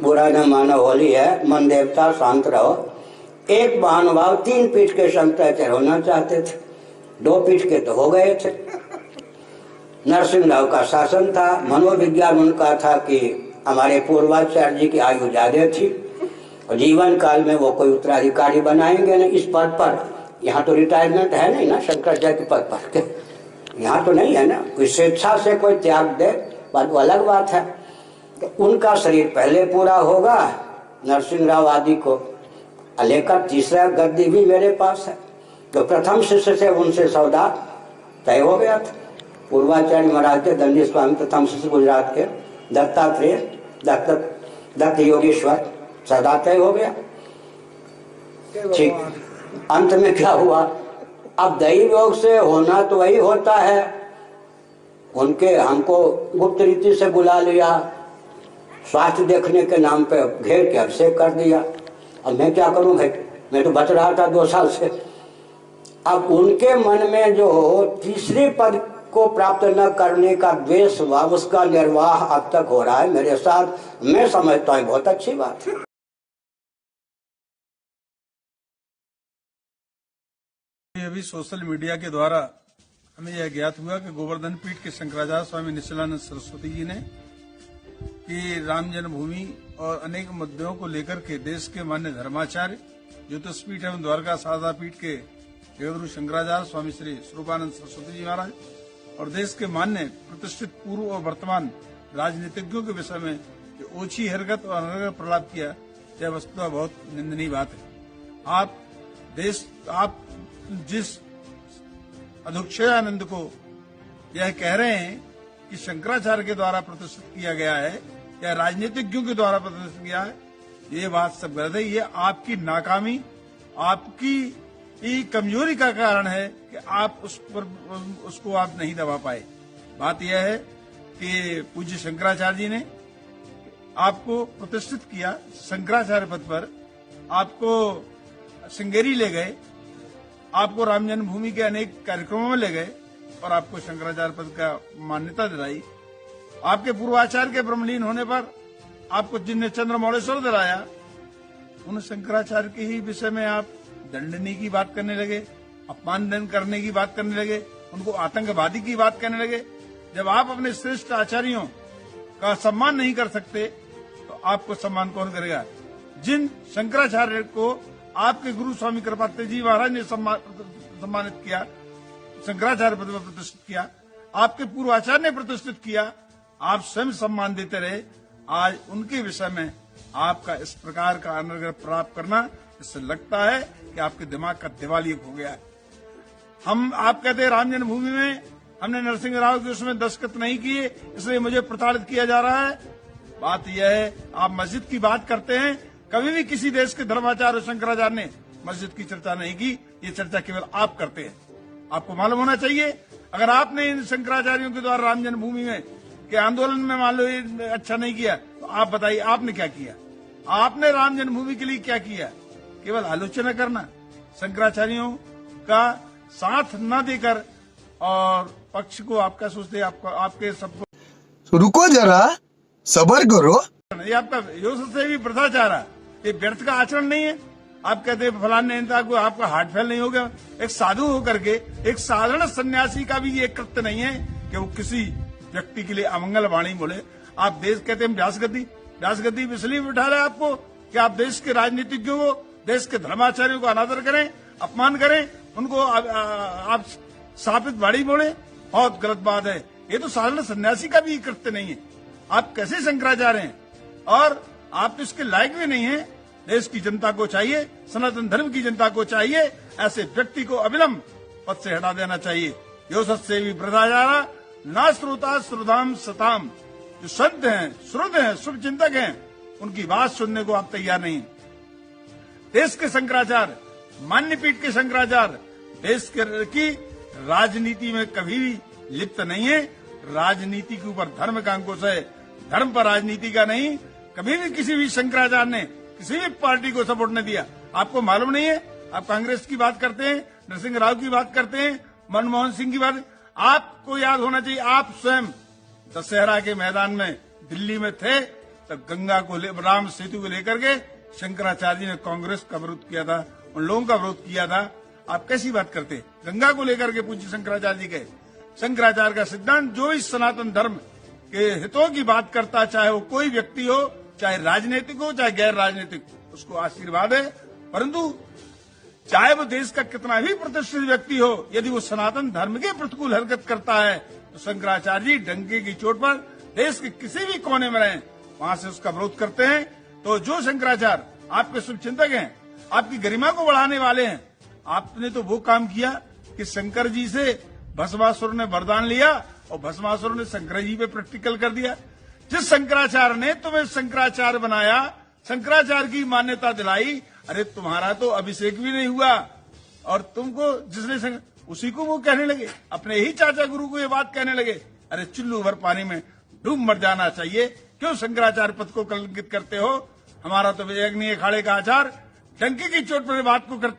बुरा न मानो होली है, मन देवता शांत रहो। एक महानुभाव 3 पीठ के शंकराचार्य होना चाहते थे, 2 पीठ के तो हो गए थे। नरसिंह राव का शासन था, मनोविज्ञान उनका था कि हमारे पूर्वाचार्य जी की आयु ज्यादा थी और जीवन काल में वो कोई उत्तराधिकारी बनाएंगे ना इस पद पर। यहाँ तो रिटायरमेंट है नहीं ना शंकराचार्य के पद पर, यहाँ तो नहीं है ना, कोई स्वेच्छा से कोई त्याग दे बात वो अलग बात है। तो उनका शरीर पहले पूरा होगा नरसिंह राव आदि को लेकर, तीसरा गद्दी भी मेरे पास है। तो प्रथम शिष्य से उनसे सौदा तय हो गया था। पूर्वाचार्य महाराज के दंडी स्वामी प्रथम शिष्य गुजरात के, दत्तात्रेय दत्त योगेश्वर सौदा तय हो गया। ठीक, अंत में क्या हुआ, अब दैव योग से होना तो वही होता है। उनके हमको गुप्त रीति से बुला लिया, स्वास्थ्य देखने के नाम पे घेर के अभिषेक कर दिया। अब मैं क्या करूं भाई, मैं तो बच रहा था 2 साल से। अब उनके मन में जो तीसरे पद को प्राप्त न करने का द्वेष हुआ, उसका निर्वाह अब तक हो रहा है मेरे साथ। मैं समझता हूँ बहुत अच्छी बात है। अभी सोशल मीडिया के द्वारा हमें यह ज्ञात हुआ कि गोवर्धन पीठ के शंकराचार्य स्वामी निश्चलानंद सरस्वती जी ने कि राम जन्मभूमि और अनेक मुद्दों को लेकर के देश के मान्य धर्माचार्य ज्योतिषपीठ एवं द्वारका शारदा पीठ के जगतगुरु शंकराचार्य स्वामी श्री स्वरूपानंद सरस्वती जी महाराज और देश के मान्य प्रतिष्ठित पूर्व और वर्तमान राजनीतिज्ञों के विषय में जो ओछी हरकत और अनर्गल प्रलाप किया, यह वस्तुतः बहुत निंदनीय बात है। आप जिस अधोक्षयानंद को यह कह रहे हैं कि शंकराचार्य के द्वारा प्रतिष्ठित किया गया है या राजनीतिज्ञों के द्वारा प्रतिष्ठित किया है, ये बात सब गलत है। ये आपकी नाकामी, आपकी कमजोरी का कारण है कि आप उसको आप नहीं दबा पाए। बात यह है कि पूज्य शंकराचार्य जी ने आपको प्रतिष्ठित किया, शंकराचार्य पद पर आपको श्रृंगेरी ले गए, आपको राम जन्मभूमि के अनेक कार्यक्रमों में ले गए और आपको शंकराचार्य पद का मान्यता दिलाई। आपके पूर्वाचार्य के ब्रह्मलीन होने पर आपको जिनने चंद्रमौलेश्वर दिलाया, उन शंकराचार्य के ही विषय में आप दंडनी की बात करने लगे, अपमान करने की बात करने लगे, उनको आतंकवादी की बात करने लगे। जब आप अपने श्रेष्ठ आचार्यों का सम्मान नहीं कर सकते तो आपको सम्मान कौन करेगा? जिन शंकराचार्य को आपके गुरु स्वामी कृपाते जी महाराज ने सम्मानित किया, शंकराचार्य पद पर प्रतिष्ठित किया, आपके पूर्वाचार्य ने प्रतिष्ठित किया, आप स्वयं सम्मान देते रहे। आज उनके विषय में आपका इस प्रकार का अनर्गल प्रलाप करना, इससे लगता है कि आपके दिमाग का दिवालिया हो गया है। आप कहते हैं राम जन्मभूमि में हमने नरसिंह राव के उसमें दस्तखत नहीं किए, इसलिए मुझे प्रताड़ित किया जा रहा है। बात यह है, आप मस्जिद की बात करते हैं, कभी भी किसी देश के धर्माचार्य शंकराचार्य ने मस्जिद की चर्चा नहीं की। ये चर्चा केवल आप करते हैं। आपको मालूम होना चाहिए, अगर आपने इन शंकराचार्यों के द्वारा राम जन्मभूमि में के आंदोलन में मान लो अच्छा नहीं किया, तो आप बताइए आपने क्या किया? आपने राम जन्मभूमि के लिए क्या किया? केवल आलोचना करना, शंकराचार्यों का साथ न देकर और पक्ष को आपका सोचते आपके सबको रुको जरा, सबर करो। ये आपका योग से भी भ्रष्टाचार है, ये व्यर्थ का आचरण नहीं है। आप कहते हैं फलाने नेता को आपका हार्ट फेल नहीं हो गया। एक साधु होकर के एक साधारण सन्यासी का भी ये कृत्य नहीं है कि वो किसी व्यक्ति के लिए अमंगल वाणी बोले। आप देश कहते हैं व्यास गद्दी इसलिए बिठा रहे आपको कि आप देश के राजनीतिज्ञों को, देश के धर्माचार्यों को अनादर करें, अपमान करें, उनको आप स्थापित वाणी बोले। बहुत गलत बात है। ये तो साधारण सन्यासी का भी कृत्य नहीं है। आप कैसे शंकराचार्य हैं? और आप तो इसके लायक भी नहीं है। देश की जनता को चाहिए, सनातन धर्म की जनता को चाहिए, ऐसे व्यक्ति को अविलंब पद से हटा देना चाहिए। यो सत्य भी भ्रष्टाचार ना श्रोता श्रोधाम सताम। जो संत हैं, श्रुत हैं, शुभ चिंतक हैं, उनकी बात सुनने को आप तैयार नहीं। देश के शंकराचार्य, मान्य पीठ के शंकराचार्य देश की राजनीति में कभी भी लिप्त नहीं है। राजनीति के ऊपर धर्म का अंकुश है, धर्म पर राजनीति का नहीं। कभी भी किसी भी शंकराचार्य ने किसी भी पार्टी को सपोर्ट नहीं दिया। आपको मालूम नहीं है? आप कांग्रेस की बात करते हैं, नरसिंह राव की बात करते हैं, मनमोहन सिंह की बात। आपको याद होना चाहिए, आप स्वयं दशहरा के मैदान में दिल्ली में थे, तब गंगा को राम सेतु को लेकर के शंकराचार्य जी ने कांग्रेस का विरोध किया था, उन लोगों का विरोध किया था। आप कैसी बात करते? गंगा को लेकर के पूज्य शंकराचार्य जी कहे, शंकराचार्य का सिद्धांत जो इस सनातन धर्म के हितों की बात करता, चाहे वो कोई व्यक्ति हो, चाहे राजनीतिक हो चाहे गैर राजनीतिक, उसको आशीर्वाद है। परंतु चाहे वो देश का कितना भी प्रतिष्ठित व्यक्ति हो, यदि वो सनातन धर्म के प्रतिकूल हरकत करता है तो शंकराचार्य जी डंके की चोट पर देश के किसी भी कोने में रहें वहां से उसका विरोध करते हैं। तो जो शंकराचार्य आपके शुभचिंतक हैं, आपकी गरिमा को बढ़ाने वाले हैं, आपने तो वो काम किया कि शंकर जी से भस्मासुर ने वरदान लिया और भस्मासुर ने शंकर जी पे प्रैक्टिकल कर दिया। जिस शंकराचार्य ने तुम्हें शंकराचार्य बनाया, शंकराचार्य की मान्यता दिलाई, अरे तुम्हारा तो अभिषेक भी नहीं हुआ और तुमको जिसने उसी को वो कहने लगे, अपने ही चाचा गुरु को ये बात कहने लगे, अरे चुल्लू भर पानी में डूब मर जाना चाहिए, क्यों शंकराचार्य पद को कलंकित करते हो? हमारा तो अग्नि अखाड़े का आचार डंके की चोट पर बात को करते